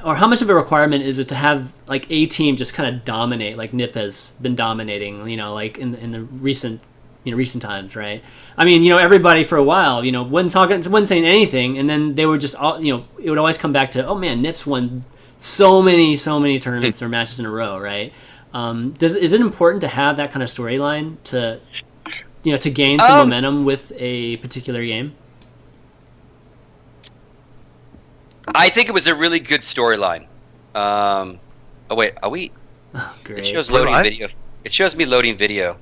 or how much of a requirement is it to have like a team just kind of dominate, like NIP has been dominating, like in the recent times, right? I mean, everybody for a while, wasn't saying anything, and then they were just all, it would always come back to, oh man, NIP's won so many tournaments or matches in a row, right? Is it important to have that kind of storyline to gain some momentum with a particular game? I think it was a really good storyline. Oh wait, are we? Oh, great. It shows loading video. It shows me loading video.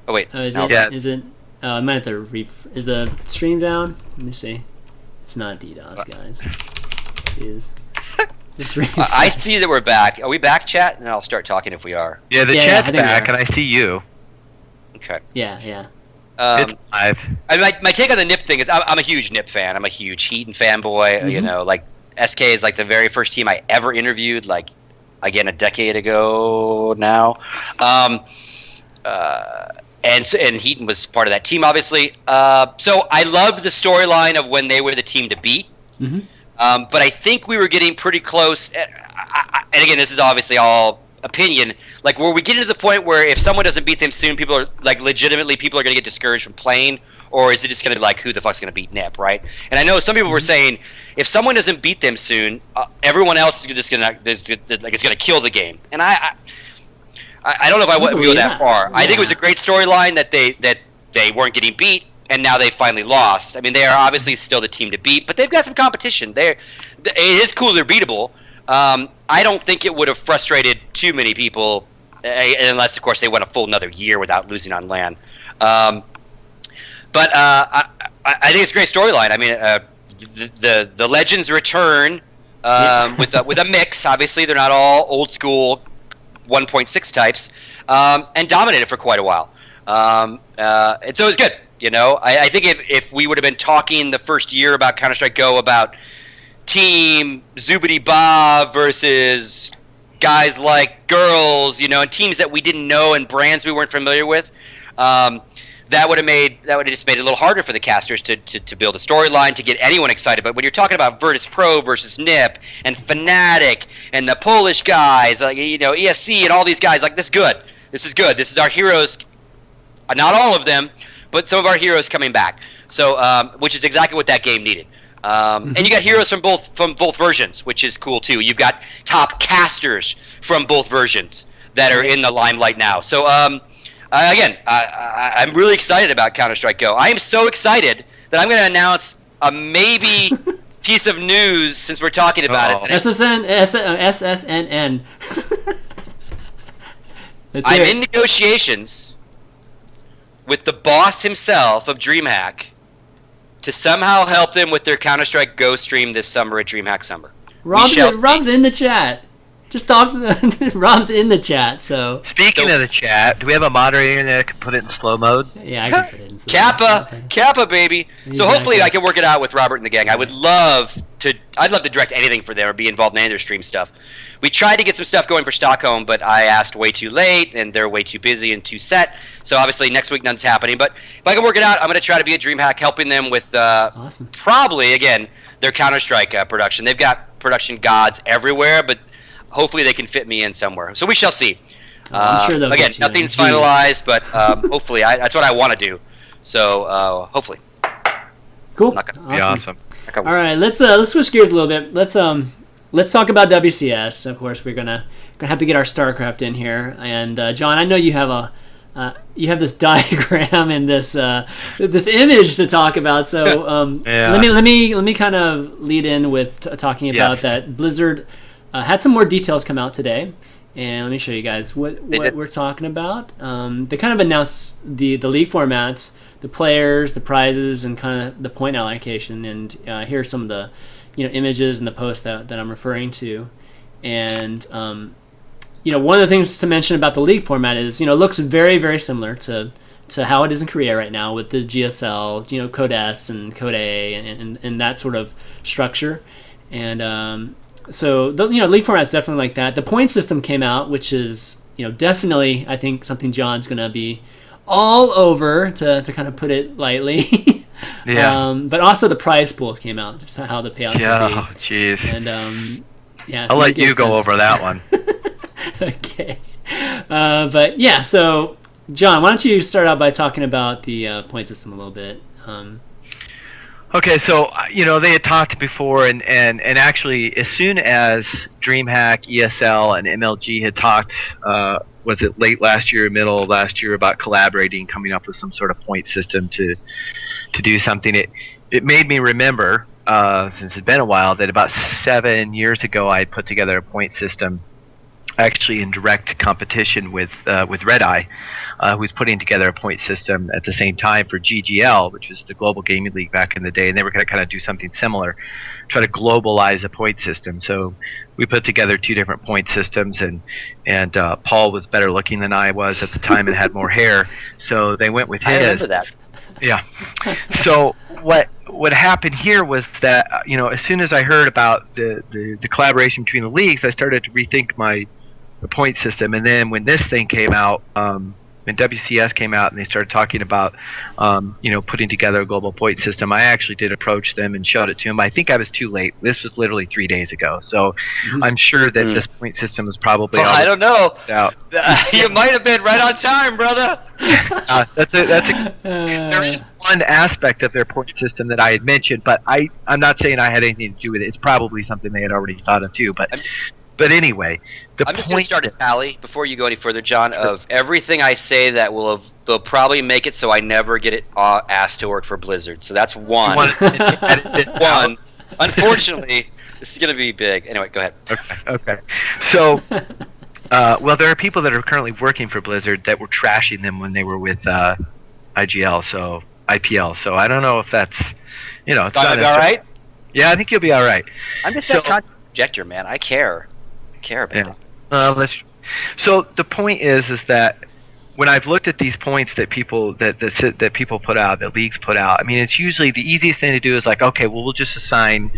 Oh wait. Is it? I might have to is the stream down? Let me see. It's not DDoS, guys. It is. I see that we're back. Are we back, chat? And I'll start talking if we are. Yeah, the chat's back, and I see you. Okay. Yeah. It's live. My take on the NIP thing is I'm a huge NIP fan. I'm a huge Heaton fanboy. Mm-hmm. Like SK is like the very first team I ever interviewed, like again a decade ago now. And Heaton was part of that team, obviously. So I loved the storyline of when they were the team to beat. Mm-hmm. But I think we were getting pretty close. And again, this is obviously all opinion. Like, were we getting to the point where if someone doesn't beat them soon, people are legitimately going to get discouraged from playing, or is it just going to be like, who the fuck's going to beat NIP, right? And I know some people were saying if someone doesn't beat them soon, everyone else is just going to kill the game. And I don't know if I would go that far. Yeah. I think it was a great storyline that they weren't getting beat, and now they finally lost. I mean, they are obviously still the team to beat, but they've got some competition. It is cool they're beatable. I don't think it would have frustrated too many people, unless, of course, they went a full another year without losing on LAN. But I think it's a great storyline. I mean, the legends return with a mix. Obviously, they're not all old school 1.6 types, and dominated for quite a while. And so it was good. I think if we would have been talking the first year about Counter-Strike Go about Team Zubity Bob versus guys like Girls, and teams that we didn't know and brands we weren't familiar with, that would have just made it a little harder for the casters to build a storyline, to get anyone excited. But when you're talking about Virtus Pro versus NIP and Fnatic and the Polish guys, ESC and all these guys, like, this is good. This is good. This is our heroes. Not all of them, but some of our heroes coming back. So, which is exactly what that game needed. And you got heroes from both versions, which is cool too. You've got top casters from both versions that are in the limelight now. So, again, I'm really excited about Counter-Strike Go. I am so excited that I'm going to announce a maybe piece of news since we're talking about it. SSNN. I'm in negotiations with the boss himself of DreamHack to somehow help them with their Counter-Strike Go stream this summer at DreamHack Summer. Rob's in the chat. Just talk to them. Rob's in the chat, so... Speaking of the chat, do we have a moderator that can put it in slow mode? Yeah, I can put it in slow mode. Kappa, baby! Exactly. So hopefully I can work it out with Robert and the gang. I'd love to direct anything for them or be involved in any of their stream stuff. We tried to get some stuff going for Stockholm, but I asked way too late, and they're way too busy and too set. So obviously next week nothing's happening. But if I can work it out, I'm going to try to be at DreamHack helping them with probably, again, their Counter-Strike production. They've got production gods everywhere, but hopefully they can fit me in somewhere. So we shall see. I'm sure they'll again, nothing's finalized, but hopefully that's what I want to do. So hopefully. Cool. Awesome. All right, let's switch gears a little bit. Let's talk about WCS. Of course, we're gonna have to get our StarCraft in here. And John, I know you have this diagram and this image to talk about. So yeah. let me kind of lead in with talking about that. Blizzard had some more details come out today, and let me show you guys what we're talking about. They kind of announced the league formats, the players, the prizes, and kind of the point allocation. And here are some of the images and the posts that I'm referring to. And one of the things to mention about the league format is it looks very, very similar to how it is in Korea right now with the GSL, Code S and Code A and that sort of structure. And so the league format is definitely like that. The point system came out, which is definitely, I think, something John's gonna be all over, to kind of put it lightly. Yeah. But also the prize pool came out, just how the payouts would be. Oh, jeez. And Yeah, I'll let you go over that one. Okay. But yeah, so John, why don't you start out by talking about the point system a little bit? Okay, so they had talked before, and actually, as soon as DreamHack, ESL, and MLG had talked, was it late last year, middle of last year, about collaborating, coming up with some sort of point system to do something. It made me remember, since it's been a while, that about 7 years ago I put together a point system, actually in direct competition with Red Eye, who was putting together a point system at the same time for GGL, which was the Global Gaming League back in the day, and they were going to kind of do something similar, try to globalize a point system. So we put together 2 different point systems, and Paul was better looking than I was at the time and had more hair, so they went with his. I remember that. Yeah. So what happened here was that as soon as I heard about the collaboration between the leagues, I started to rethink the point system. And then when this thing came out, when WCS came out and they started talking about putting together a global point system, I actually did approach them and showed it to them. I think I was too late. This was literally 3 days ago, so I'm sure that this point system was probably I don't know. Out. You might have been right on time, brother. There is one aspect of their point system that I had mentioned, but I'm not saying I had anything to do with it. It's probably something they had already thought of too. But anyway, I'm just going to start a tally before you go any further, John, of everything I say that they'll probably make it so I never get it asked to work for Blizzard. So that's one. One. Unfortunately, this is going to be big. Anyway, go ahead. Okay. So, well, there are people that are currently working for Blizzard that were trashing them when they were with IGL, so IPL. So I don't know if that's, it's not all right. Yeah, I think you'll be all right. I'm just a projector, man. I care about it. So the point is that when I've looked at these points that people that people put out, that leagues put out, I mean, it's usually the easiest thing to do is like, okay, well, we'll just assign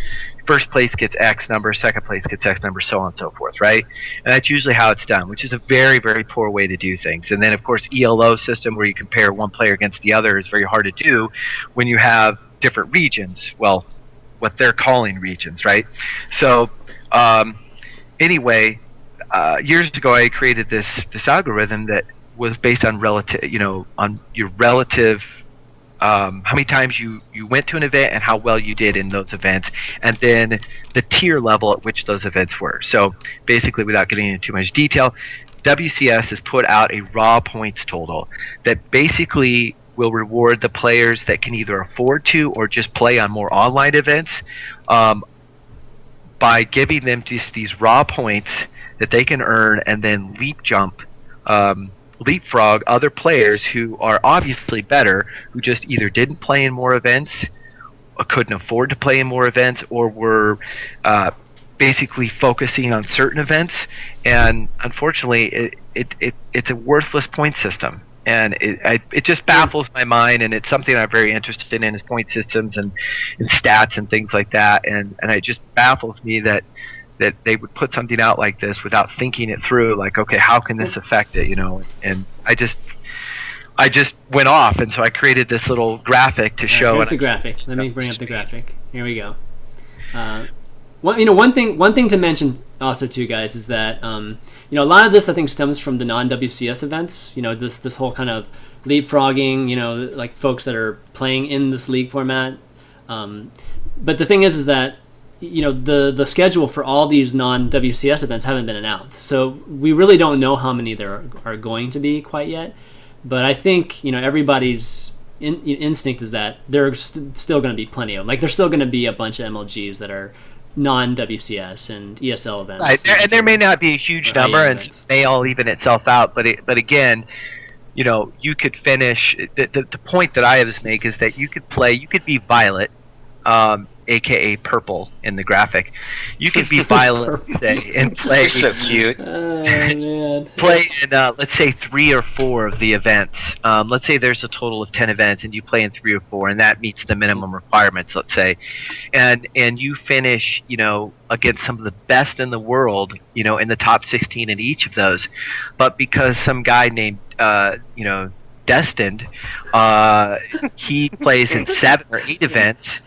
first place gets X number, second place gets X number, so on and so forth, right? And that's usually how it's done, which is a very, very poor way to do things. And then, of course, ELO system where you compare one player against the other is very hard to do when you have different regions. Well, what they're calling regions, right? So anyway, years ago I created this algorithm that was based on on your relative how many times you went to an event and how well you did in those events, and then the tier level at which those events were. So basically, without getting into too much detail, WCS has put out a raw points total that basically will reward the players that can either afford to or just play on more online events by giving them just these raw points that they can earn and then leapfrog other players who are obviously better, who just either didn't play in more events, or couldn't afford to play in more events, or were basically focusing on certain events. And unfortunately, it's a worthless point system. And it just baffles my mind, and it's something I'm very interested in, is point systems and stats and things like that. And it just baffles me that they would put something out like this without thinking it through. Like, okay, how can this affect it? And I just went off, and so I created this little graphic to show. Here's the graphic. Let me bring up the graphic. Here we go. One thing to mention also too, guys, is that a lot of this I think stems from the non-WCS events. This whole kind of leapfrogging. Like folks that are playing in this league format. But the thing is that the schedule for all these non-WCS events haven't been announced, so we really don't know how many there are going to be quite yet. But I think everybody's instinct is that there's still going to be plenty of them. Like there's still going to be a bunch of MLGs that are non-WCS and ESL events. Right, and there may not be a huge number, and it may all even itself out. But again, you could finish. The point that I always make is that you could be Violet. AKA purple in the graphic. You could be Violet today and play. You're so cute. Play in let's say 3 or 4 of the events. Let's say there's a total of 10 events and you play in 3 or 4, and that meets the minimum requirements. Let's say, and you finish against some of the best in the world. In the top 16 in each of those, but because some guy named Destined, he plays in 7 or 8 events.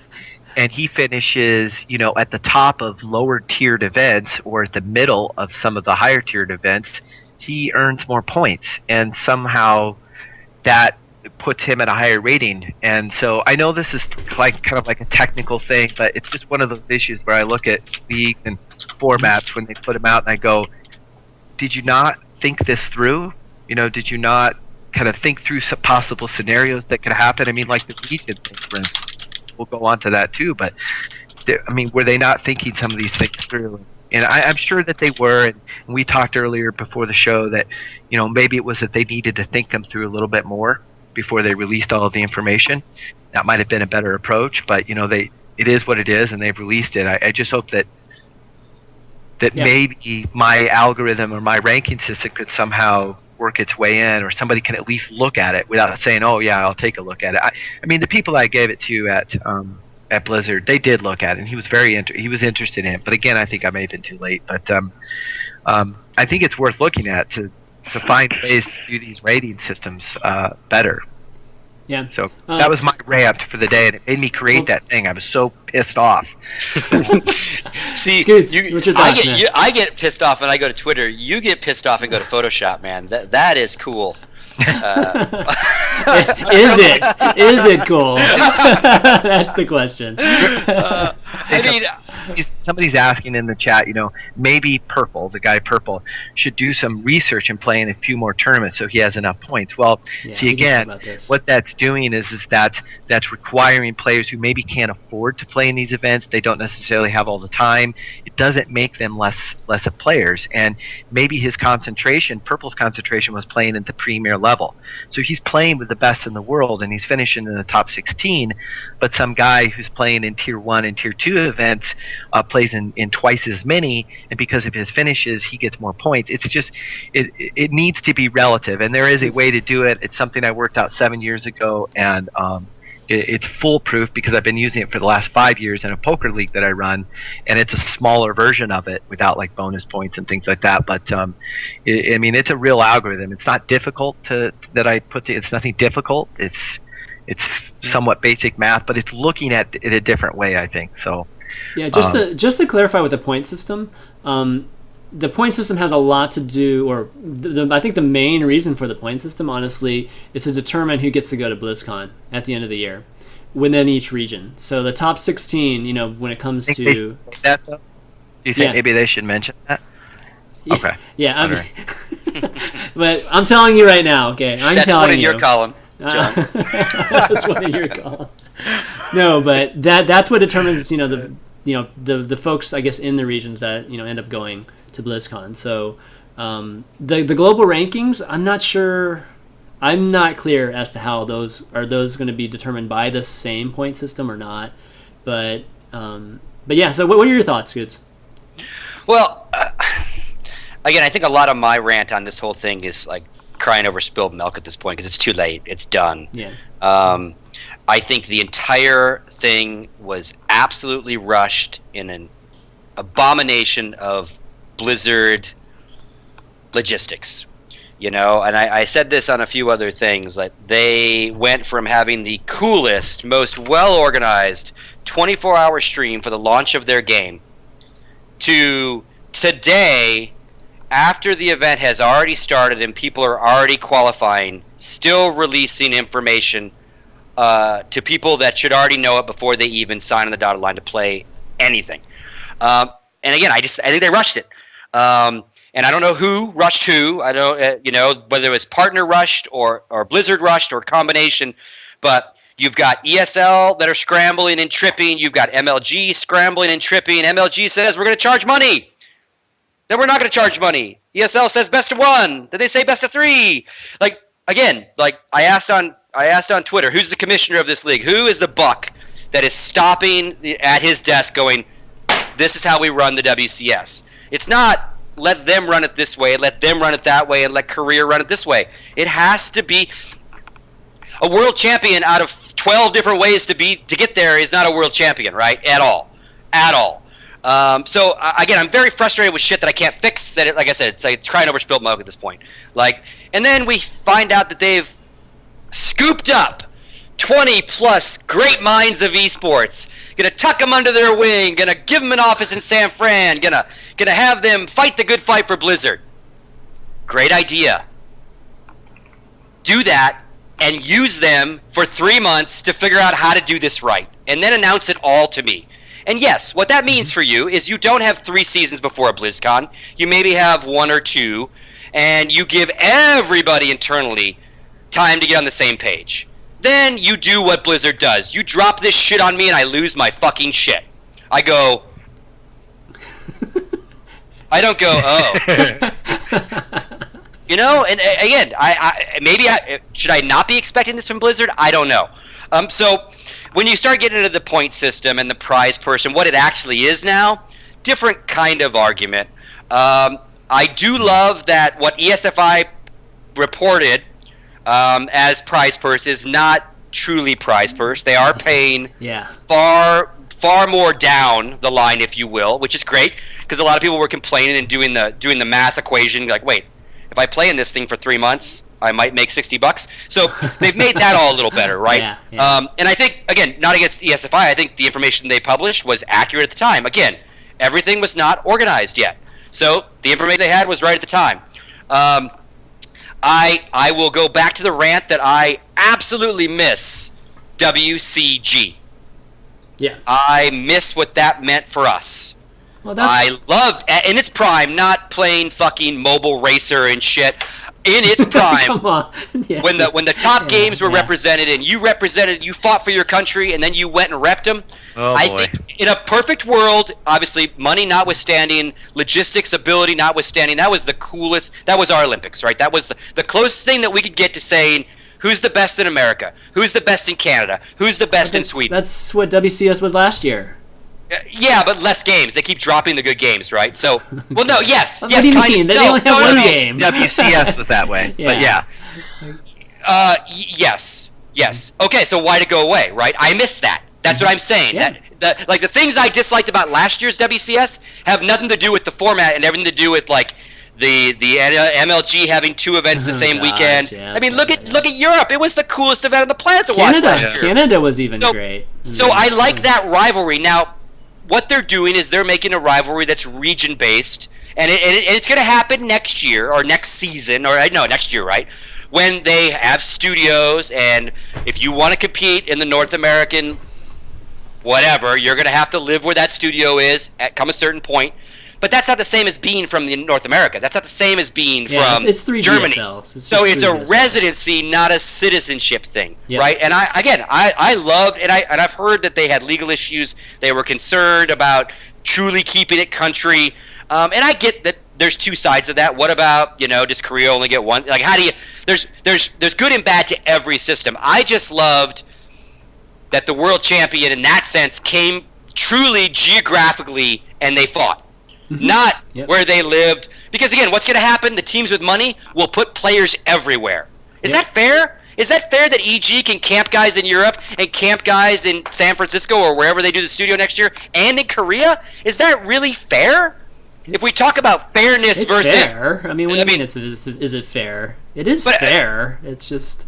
and he finishes, at the top of lower tiered events or at the middle of some of the higher tiered events, he earns more points, and somehow that puts him at a higher rating. And so I know this is kind of like a technical thing, but it's just one of those issues where I look at leagues and formats when they put them out and I go, did you not think this through? Did you not kind of think through some possible scenarios that could happen? I mean, like the region thing, for instance. We'll go on to that too, but were they not thinking some of these things through? And I'm sure that they were, and we talked earlier before the show that, maybe it was that they needed to think them through a little bit more before they released all of the information. That might have been a better approach, but it is what it is, and they've released it. I just hope that maybe my algorithm or my ranking system could somehow work its way in, or somebody can at least look at it without saying, "Oh yeah, I'll take a look at it." I mean, the people I gave it to at Blizzard, they did look at it, and he was he was interested in it. But again, I think I may have been too late. But I think it's worth looking at to find ways to do these rating systems better. Yeah. So that was my rant for the day, and it made me create that thing. I was so pissed off. See, Scoots, what's your thoughts, man? I get pissed off and I go to Twitter. You get pissed off and go to Photoshop, man. That is cool. Is it cool? That's the question. I mean, somebody's asking in the chat, maybe Purple, the guy Purple, should do some research and play in a few more tournaments so he has enough points. Well, see, again, what that's doing is that's requiring players who maybe can't afford to play in these events. They don't necessarily have all the time. It doesn't make them less of players. And maybe Purple's concentration was playing at the premier level. So he's playing with the best in the world, and he's finishing in the top 16. But some guy who's playing in Tier 1 and Tier 2 events plays in twice as many, and because of his finishes, he gets more points. It's just, it needs to be relative, and there is a way to do it. It's something I worked out 7 years ago, and it's foolproof because I've been using it for the last 5 years in a poker league that I run, and it's a smaller version of it without like bonus points and things like that. But it's a real algorithm. It's not difficult it's nothing difficult. It's somewhat basic math, but it's looking at it a different way, I think. So yeah, just to clarify with the point system, the point system has a lot to do, or I think the main reason for the point system, honestly, is to determine who gets to go to BlizzCon at the end of the year within each region. So the top 16, when it comes to... Do you think maybe they should mention that? Okay. Yeah, but I'm telling you right now, okay? That's one in your column, John. That's one in your column. No, but that's what determines, the folks, I guess, in the regions that, end up going to BlizzCon. So the global rankings, I'm not sure. I'm not clear as to how those going to be determined by the same point system or not. But yeah. So what are your thoughts, Scoots? Well, again, I think a lot of my rant on this whole thing is like crying over spilled milk at this point because it's too late. It's done. Yeah. I think the entire thing was absolutely rushed in an abomination of Blizzard logistics, and I said this on a few other things, like they went from having the coolest, most well-organized 24-hour stream for the launch of their game to today, after the event has already started and people are already qualifying, still releasing information to people that should already know it before they even sign on the dotted line to play anything. And again, I think they rushed it. And I don't know who rushed who. I don't, whether it was partner rushed or Blizzard rushed or combination. But you've got ESL that are scrambling and tripping. You've got MLG scrambling and tripping. MLG says we're going to charge money. Then we're not going to charge money. ESL says best of one. Then they say best of three. Like again, like I asked on Twitter, who's the commissioner of this league? Who is the buck that is stopping at his desk going, this is how we run the WCS? It's not let them run it this way, let them run it that way, and let Career run it this way. It has to be a world champion out of 12 different ways to get there is not a world champion, right? At all. So again, I'm very frustrated with shit that I can't fix. That like I said, it's crying over spilled milk at this point. And then we find out that they've scooped up 20 plus great minds of esports. Gonna tuck them under their wing. Gonna give them an office in San Fran. Gonna have them fight the good fight for Blizzard. Great idea. Do that and use them for 3 months to figure out how to do this right, and then announce it all to me. And yes, what that means for you is you don't have 3 seasons before a BlizzCon. You maybe have 1 or 2, and you give everybody internally time to get on the same page. Then you do what Blizzard does. You drop this shit on me and I lose my fucking shit. I go... I don't go, oh. You know, and again, should I not be expecting this from Blizzard? I don't know. So when you start getting into the point system and the prize person, what it actually is now, different kind of argument. I do love that what ESFI reported as prize purse is not truly prize purse. They are paying far more down the line, if you will, which is great because a lot of people were complaining and doing the math equation like, wait, if I play in this thing for 3 months, I might make $60. So they've made that all a little better, right? And I think, again, not against ESFI, I think the information they published was accurate at the time. Again, everything was not organized yet. So the information they had was right at the time. I will go back to the rant that I absolutely miss WCG. Yeah. I miss what that meant for us. Well, I love, in its prime, not playing fucking Mobile Racer and shit. In its prime, Come on. Yeah. when the top games were represented and you fought for your country and then you went and repped them. Oh, I boy. think in a perfect world, obviously money notwithstanding, logistics ability notwithstanding, that was the coolest. That was our Olympics, right? That was the closest thing that we could get to saying who's the best in America, who's the best in Canada, who's the best in Sweden. That's what WCS was last year. Yeah, but less games. They keep dropping the good games, right? So, well, no, yes, What yes, do you kind mean? of. They only have one game. WCS was that way, but yeah. Yes. Okay, so why to go away, right? I missed that. That's what I'm saying. Yeah. That the things I disliked about last year's WCS have nothing to do with the format and everything to do with like the MLG having 2 events the same weekend. Yeah, I mean, look at Europe. It was the coolest event on the planet to watch last year. Canada was even great. So I like that rivalry. Now, what they're doing is they're making a rivalry that's region-based, and it's going to happen next year or next season, or no, next year, right? When they have studios, and if you want to compete in the North American whatever, you're going to have to live where that studio is at come a certain point. But that's not the same as being from North America. That's not the same as being from it's 3 Germany. GSLs. So it's a residency, not a citizenship thing, right? And I loved, and I've heard that they had legal issues. They were concerned about truly keeping it country, and I get that. There's 2 sides of that. What about, does Korea only get one? Like, how do you? There's good and bad to every system. I just loved that the world champion in that sense came truly geographically, and they fought. Not where they lived. Because, again, what's going to happen? The teams with money will put players everywhere. Is that fair? Is that fair that EG can camp guys in Europe and camp guys in San Francisco or wherever they do the studio next year and in Korea? Is that really fair? If we talk about fairness versus... It's fair. I mean, what do you mean is it fair? It is fair. It's just...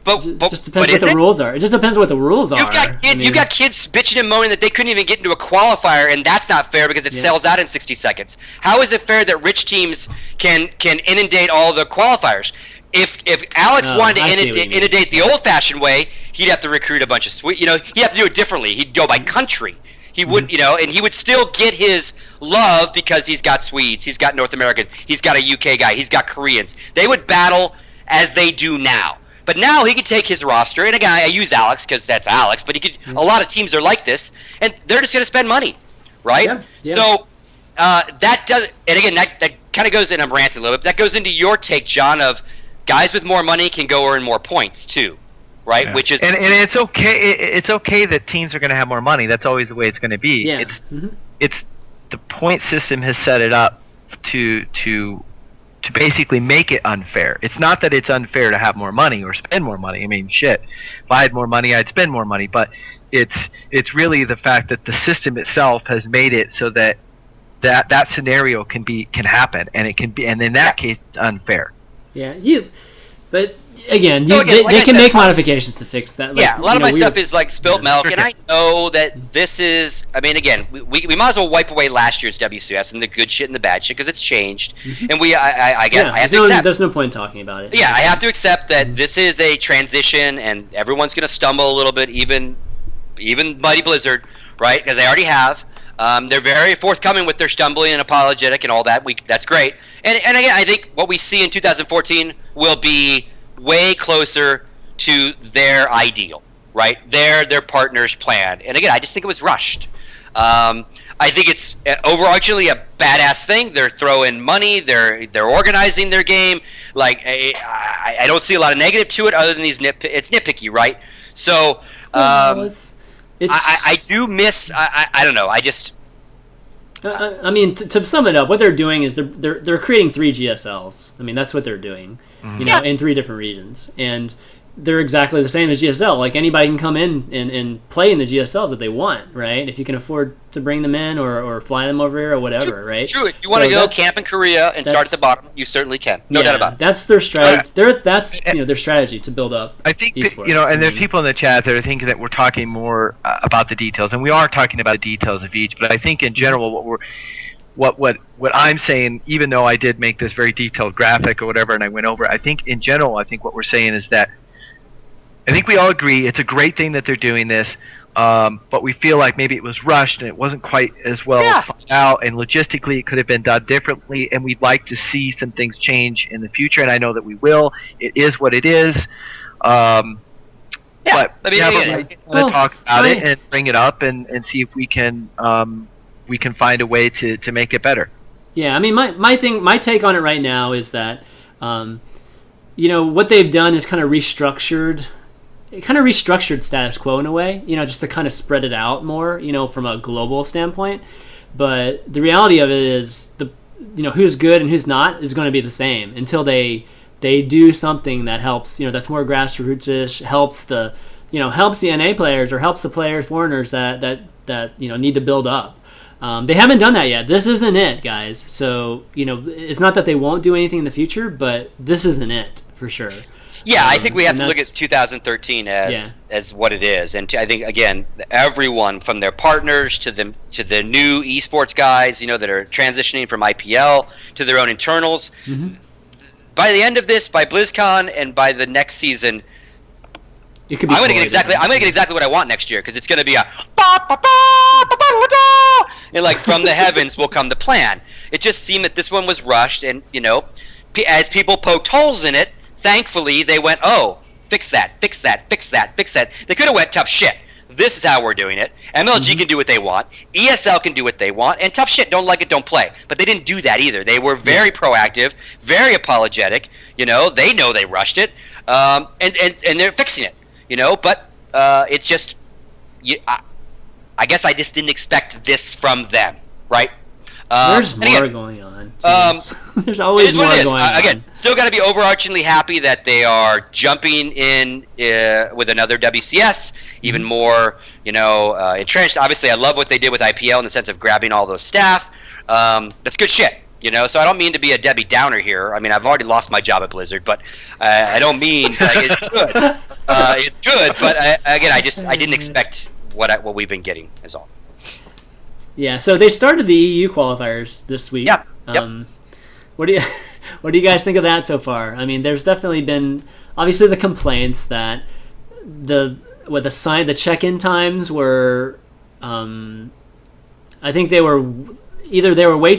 It just depends what the rules are. It just depends what the rules are. You've got kids bitching and moaning that they couldn't even get into a qualifier, and that's not fair because it sells out in 60 seconds. How is it fair that rich teams can inundate all the qualifiers? If Alex wanted to inundate the old-fashioned way, he'd have to recruit a bunch of he'd have to do it differently. He'd go by country. He would, and he would still get his love because he's got Swedes, he's got North Americans, he's got a UK guy, he's got Koreans. They would battle as they do now. But now he could take his roster, and again, I use Alex because that's Alex, but he could. A lot of teams are like this, and they're just going to spend money, right? Yeah. So that does, and again, that kind of goes, and I'm ranting a little bit, but that goes into your take, John, of guys with more money can go earn more points too, right? Yeah. Which is and it's okay. It's okay that teams are going to have more money. That's always the way it's going to be. Yeah. It's the point system has set it up to basically make it unfair. It's not that it's unfair to have more money or spend more money. I mean, shit, if I had more money, I'd spend more money. But it's really the fact that the system itself has made it so that scenario can happen, and it can be, and in that case, it's unfair. Yeah, But again, like they can make modifications to fix that. Like, a lot of my stuff is like spilt milk, and I know that this is. I mean, again, we might as well wipe away last year's WCS and the good shit and the bad shit because it's changed, and I have to accept. There's no point talking about it. Yeah, I have to accept that this is a transition, and everyone's going to stumble a little bit, even Mighty Blizzard, right? Because they already have. They're very forthcoming with their stumbling and apologetic and all that. That's great. And again, I think what we see in 2014 will be way closer to their ideal, right? Their partner's plan. And again, I just think it was rushed. I think it's overarchingly a badass thing. They're throwing money. They're organizing their game. Like I don't see a lot of negative to it other than it's nitpicky, right? So I do miss. I don't know. I just. I mean, to sum it up, what they're doing is they're creating 3 GSLs. I mean, that's what they're doing, in 3 different regions, and they're exactly the same as GSL. Like anybody can come in and play in the GSLs if they want, right? If you can afford to bring them in or fly them over here or whatever, right? True. If you want to go camp in Korea and start at the bottom, you certainly can. No doubt about it. That's their strategy. That's their strategy to build up. I think esports. and there's people in the chat that are thinking that we're talking more about the details, and we are talking about the details of each. But I think in general, what I'm saying, even though I did make this very detailed graphic or whatever, and I went over, I think in general, I think what we're saying is that I think we all agree it's a great thing that they're doing this, but we feel like maybe it was rushed and it wasn't quite as well thought out, and logistically it could have been done differently, and we'd like to see some things change in the future, and I know that we will. It is what it is. But we have a right to talk about it and bring it up and see if we can find a way to make it better. Yeah, I mean, my take on it right now is that, what they've done is kind of restructured status quo in a way, just to kind of spread it out more, from a global standpoint. But the reality of it is who's good and who's not is going to be the same until they do something that helps, that's more grassroots-ish, helps the NA players or helps the players, foreigners that need to build up. They haven't done that yet. This isn't it, guys. So, it's not that they won't do anything in the future, but this isn't it for sure. Yeah, I think we have to look at 2013 as what it is, and I think again, everyone from their partners to the new esports guys, that are transitioning from IPL to their own internals. Mm-hmm. By the end of this, by BlizzCon, and by the next season, I'm going to get exactly what I want next year, because it's going to be a and like from the heavens will come the plan. It just seemed that this one was rushed, and as people poked holes in it. Thankfully, they went, fix that. They could have went tough shit. This is how we're doing it. MLG can do what they want. ESL can do what they want. And tough shit, don't like it, don't play. But they didn't do that either. They were very proactive, very apologetic. They know they rushed it. And they're fixing it. But it's just, I guess I just didn't expect this from them, right? There's more going on. There's always more going on. Again, still got to be overarchingly happy that they are jumping in with another WCS, even more, entrenched. Obviously, I love what they did with IPL in the sense of grabbing all those staff. That's good shit. So I don't mean to be a Debbie Downer here. I mean, I've already lost my job at Blizzard, but I don't mean it's good. It's good, but I didn't expect what we've been getting is all. Yeah, so they started the EU qualifiers this week. Yep. What do you guys think of that so far? I mean, there's definitely been obviously the complaints that the check-in times were, I think they were way